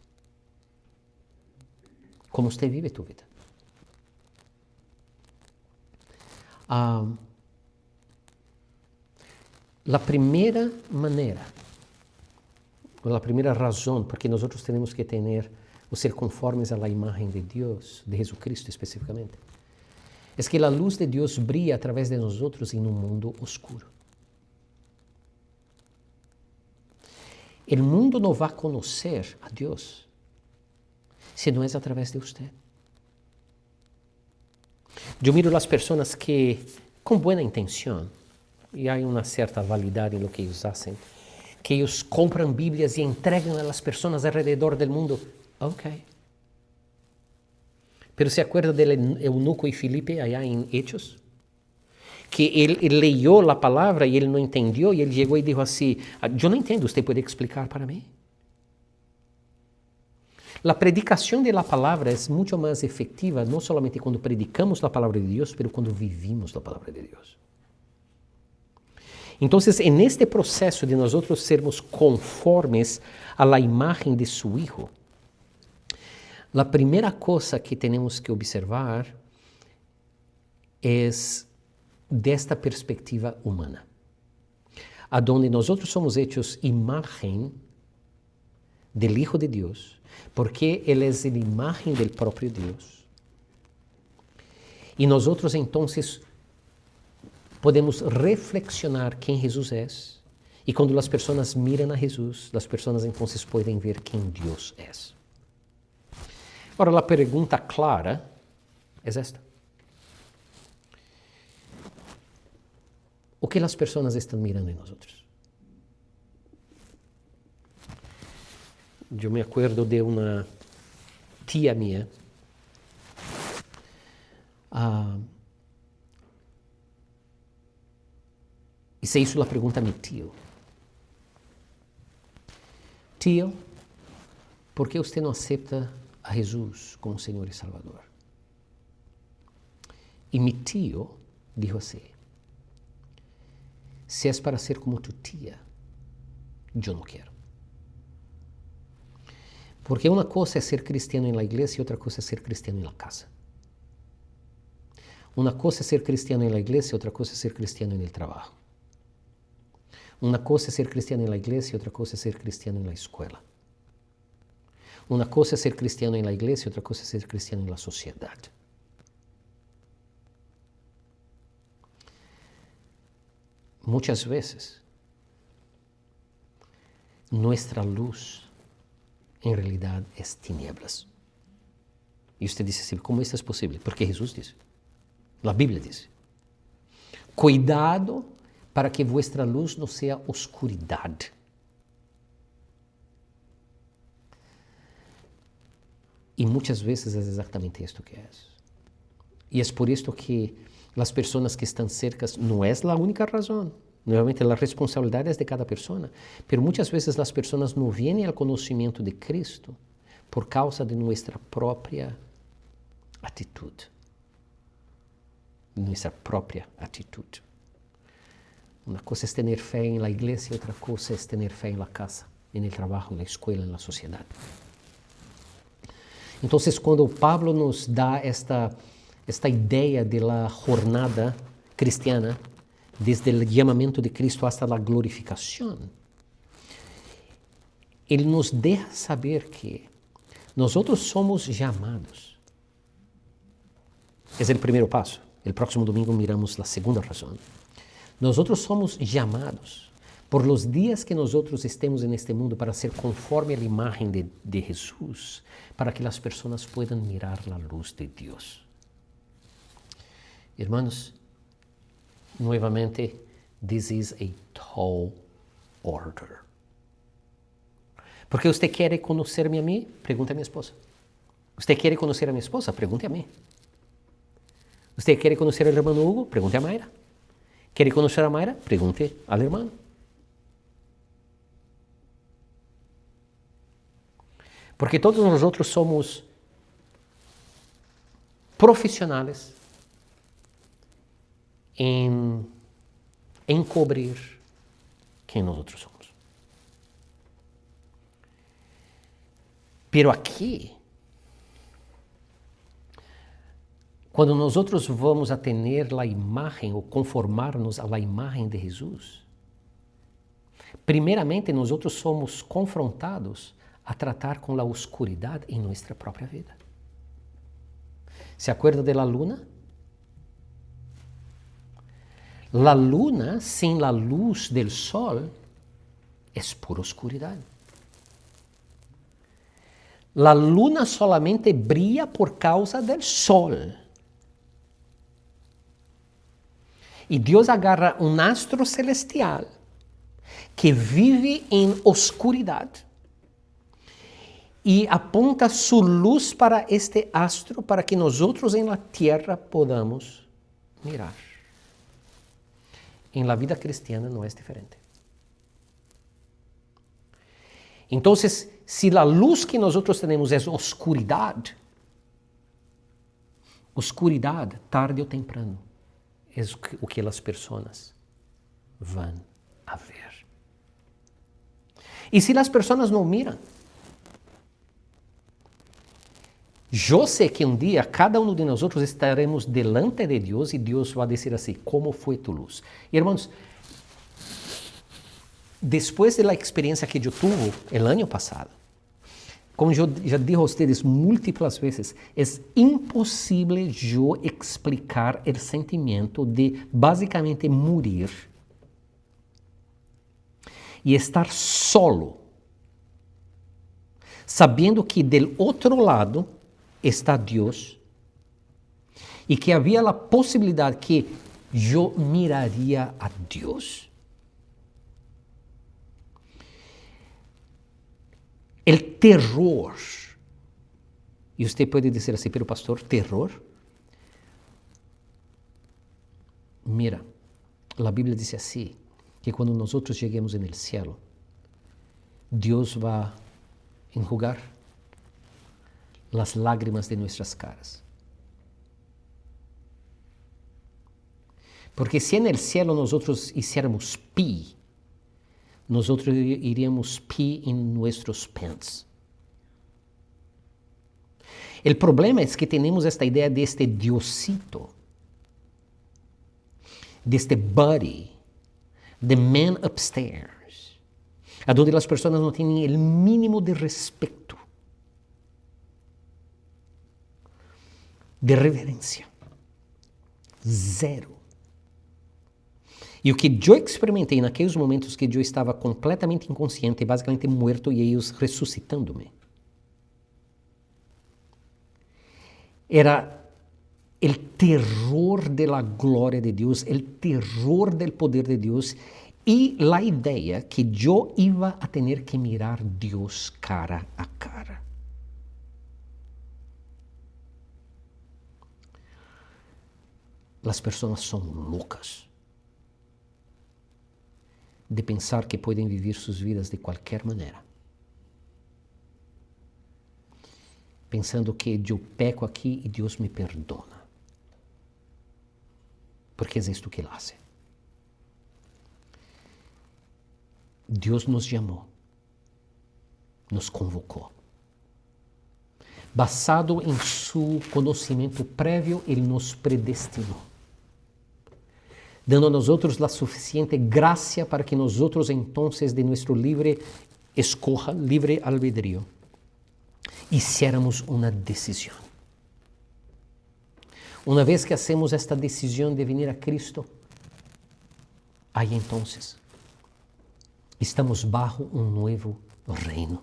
Como você vive tu vida. A primeira maneira, ou a primeira razão porque nós temos que ter ou ser conformes à imagem de Deus, de Jesucristo especificamente, é que a luz de Deus brilha através de nós em um mundo oscuro. O mundo não vai conhecer a Deus se não é através de você. Eu miro as pessoas que, com boa intenção, e há uma certa validade no que eles fazem, que eles compram Bíblias e entregam às pessoas alrededor do mundo. Ok. Pero se acuerda del eunuco e Filipe allá em Hechos? Que ele leyó a palavra e ele não entendeu, e ele chegou e disse assim: eu não entendo, você pode explicar para mim? A predicação da palavra é muito mais efetiva, não somente quando predicamos a palavra de Deus, mas quando vivimos a palavra de Deus. Então, en este processo de nós sermos conformes a la imagen de su Hijo, a primeira coisa que temos que observar é desta perspectiva humana, aonde nós somos hechos imagen del Hijo de Deus, porque Ele é a imagem del próprio Deus. E nós então podemos reflexionar quem Jesus é, e quando as pessoas miram a Jesus, as pessoas então podem ver quem Deus é. Ora, a pergunta clara é esta: o que as pessoas estão mirando em nós? Eu me acuerdo de uma tia minha, e se hizo a pergunta a meu tio: tio, por que você não aceita a Jesus como Senhor e Salvador? E meu tio disse assim: se é para ser como tu tia, eu não quero. Porque uma coisa é ser cristiano na igreja e outra coisa é ser cristiano na casa. Uma coisa é ser cristiano na igreja e outra coisa é ser cristiano no trabalho. Uma coisa é ser cristiano na igreja e outra coisa é ser cristiano na escola. Uma coisa é ser cristiano na igreja e outra coisa é ser cristiano na sociedade. Muitas vezes, nossa luz, em realidade, é tinieblas. E você diz assim: como isso é possível? Porque Jesus disse, a Bíblia diz: cuidado para que vuestra luz não seja oscuridade. E muitas vezes é exatamente isto que é. E é por isto que as pessoas que estão cerca, não é a única razão. Novamente, a responsabilidade é de cada pessoa. Mas muitas vezes as pessoas não vêm ao conhecimento de Cristo por causa de nossa própria atitude. Nossa própria atitude. Uma coisa é ter fé na igreja e outra coisa é ter fé na casa, no trabalho, na escola, na sociedade. Então, quando Pablo nos dá esta ideia da jornada cristiana, desde o chamamento de Cristo hasta a glorificação, ele nos deixa saber que nós outros somos chamados. Esse é o primeiro passo. O próximo domingo miramos a segunda razão. Nós outros somos chamados por los dias que nós outros estemos neste mundo para ser conforme a imagem de Jesus, para que as pessoas possam mirar a luz de Deus. Hermanos, novamente, this is a tall order. Porque você quer conhecer-me a mim? Pergunte a minha esposa. Você quer conhecer a minha esposa? Pergunte a mim. Você quer conhecer o irmão Hugo? Pergunte a Mayra. Quer conhecer a Mayra? Pergunte ao irmão. Porque todos nós outros somos profissionais em encobrir quem nós outros somos. Pero aqui, quando nós outros vamos a ter a imagem ou conformar-nos à imagem de Jesus, primeiramente nós outros somos confrontados a tratar com a oscuridade em nossa própria vida. ¿Se acuerda de la luna? La luna, sem la luz del sol, é pura oscuridade. La luna solamente brilla por causa del sol. E Deus agarra um astro celestial que vive em oscuridade e aponta sua luz para este astro para que nós outros em la tierra podamos mirar. Em la vida cristiana não é diferente. Então, se a luz que nós outros temos é oscuridade, tarde ou temprano, é o que as pessoas vão a ver. E se as pessoas não miram, eu sei que um dia cada um de nós outros estaremos delante de Deus e Deus vai dizer assim: como foi tu luz? Irmãos, depois da experiência que eu tive o ano passado, como eu já disse a vocês múltiplas vezes, é impossível eu explicar o sentimento de basicamente morrer e estar solo, sabendo que do outro lado está Deus e que havia a possibilidade que eu miraria a Deus. O terror, e você pode dizer assim, pero pastor, terror? Mira, a Bíblia diz assim, que quando nós outros cheguemos no céu, Deus vai enjugar as lágrimas de nossas caras. Porque se no céu nós outros hiciéramos pi, nós outros iríamos pi em nossos pants. O problema é que temos esta ideia deste Diosito, deste buddy, the man upstairs, onde as pessoas não têm o mínimo de respeito, de reverência. Zero. E o que eu experimentei naqueles momentos que eu estava completamente inconsciente, basicamente morto, e eles ressuscitando-me, era o terror da glória de Deus, o terror do poder de Deus e a ideia que eu ia a ter que mirar Deus cara a cara. As pessoas são loucas de pensar que podem viver suas vidas de qualquer maneira, pensando que eu peco aqui e Deus me perdona, porque é isto que Ele faz. Deus nos chamou, nos convocou. Basado em seu conhecimento prévio, Ele nos predestinou, dando a nós outros a suficiente graça para que nós outros, então, de nosso livre escoja, libre albedrío, hiciéramos una decisión. Una vez que hacemos esta decisión de venir a Cristo, ahí entonces estamos bajo un nuevo reino,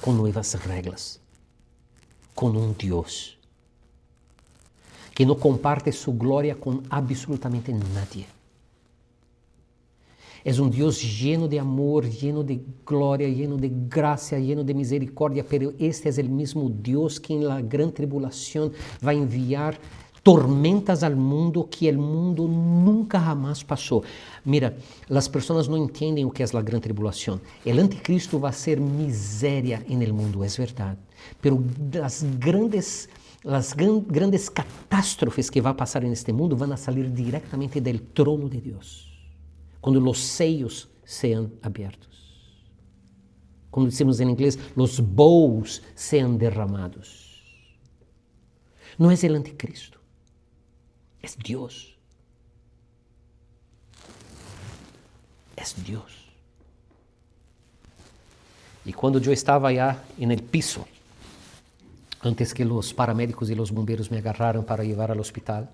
con nuevas reglas, con un Dios que no comparte su gloria con absolutamente nadie. Es un Dios lleno de amor, lleno de gloria, lleno de gracia, lleno de misericordia, pero este es el mismo Dios que en la gran tribulación va a enviar tormentas al mundo que el mundo nunca jamás pasó. Mira, las personas no entienden lo que es la gran tribulación. El anticristo va a ser miseria en el mundo, es verdad, pero las grandes catástrofes que va a pasar en este mundo van a salir directamente del trono de Dios. Cuando los sellos sean abiertos. Como decimos en inglés, los bowls sean derramados. No es el anticristo, es Dios. Es Dios. Y cuando yo estaba allá en el piso, antes que los paramédicos y los bomberos me agarraran para llevar al hospital,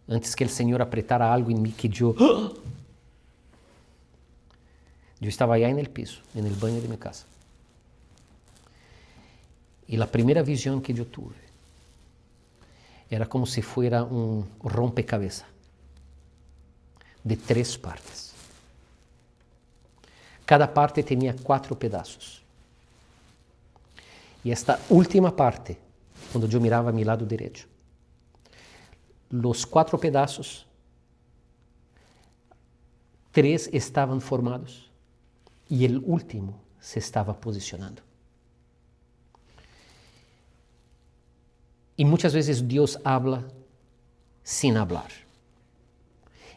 antes que el Señor apretara algo en mí que yo estaba allá en el piso, en el baño de mi casa. Y la primera visión que yo tuve era como si fuera un rompecabezas de 3 partes. Cada parte tenía 4 pedazos. Y esta última parte, cuando yo miraba a mi lado derecho, los 4 pedazos, 3 estaban formados y el último se estaba posicionando. Y muchas veces Dios habla sin hablar.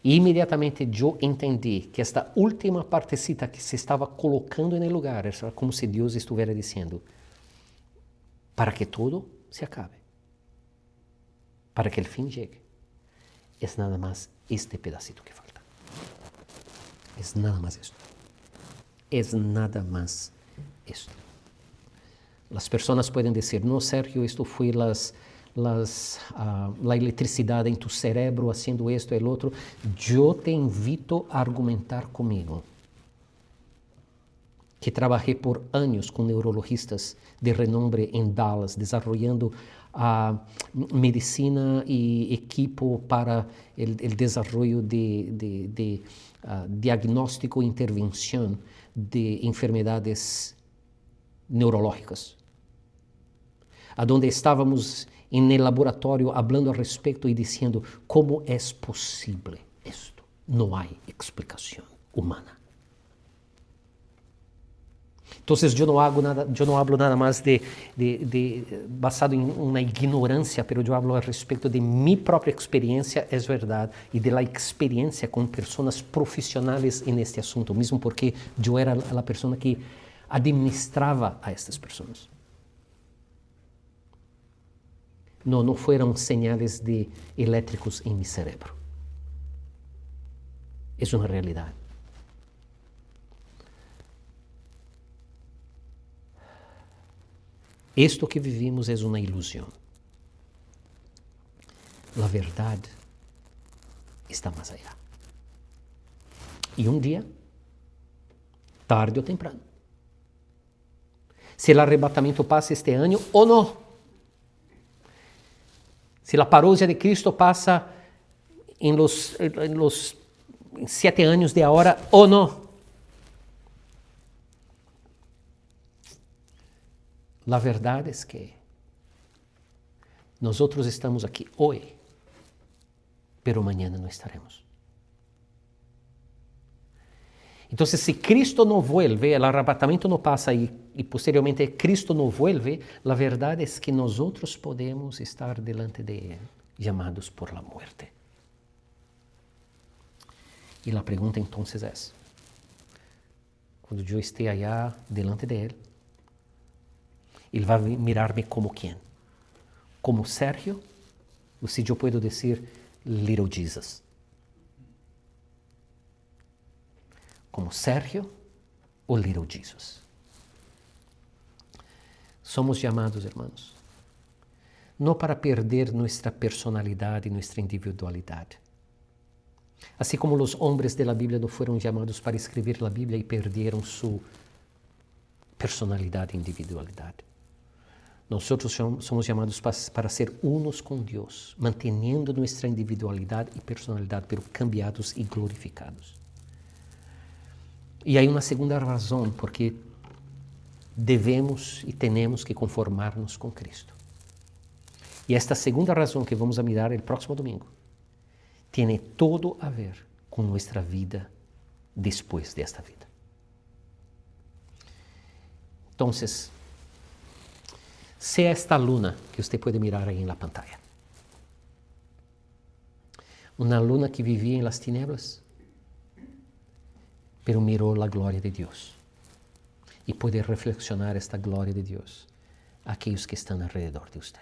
Y inmediatamente yo entendí que esta última partecita que se estaba colocando en el lugar era como si Dios estuviera diciendo, para que todo se acabe, para que el fin llegue, es nada más este pedacito que falta. Es nada más esto. Es nada más esto. Las personas pueden decir, no, Sergio, esto fue la electricidad en tu cerebro haciendo esto y el otro. Yo te invito a argumentar conmigo, que trabajé por años con neurologistas de renombre en Dallas, desarrollando medicina y equipo para el desarrollo de diagnóstico e intervención de enfermedades neurológicas, a donde estábamos en el laboratorio hablando al respecto y diciendo, ¿cómo es posible esto? No hay explicación humana. Entonces yo no hablo nada más basado en una ignorancia, pero yo hablo al respecto de mi propia experiencia, es verdad, y de la experiencia con personas profesionales en este asunto, mismo porque yo era la persona que administraba a estas personas. No fueron señales de eléctricos en mi cerebro. Es una realidad. Esto que vivimos es una ilusión. La verdad está más allá. Y un día, tarde o temprano, si el arrebatamiento pasa este año o no, si la parousia de Cristo pasa en los 7 años de ahora o no, la verdad es que nosotros estamos aquí hoy, pero mañana no estaremos. Entonces, si Cristo no vuelve, el arrebatamiento no pasa y posteriormente Cristo no vuelve, la verdad es que nosotros podemos estar delante de Él, llamados por la muerte. Y la pregunta entonces es, cuando yo esté allá delante de Él, Él va a mirarme como quién, como Sergio, o si yo puedo decir Little Jesus. Como Sergio o little Jesus. Somos llamados, hermanos, no para perder nuestra personalidad y nuestra individualidad. Así como los hombres de la Biblia no fueron llamados para escribir la Biblia y perdieron su personalidad e individualidad. Nosotros somos llamados para ser unos con Dios, manteniendo nuestra individualidad y personalidad, pero cambiados y glorificados. Y hay una segunda razón porque debemos y tenemos que conformarnos con Cristo. Y esta segunda razón que vamos a mirar el próximo domingo tiene todo a ver con nuestra vida después de esta vida. Entonces, sea esta luna que usted puede mirar ahí en la pantalla. Una luna que vivía en las tinieblas, pero miró la gloria de Dios. Y puede reflexionar esta gloria de Dios a aquellos que están alrededor de usted.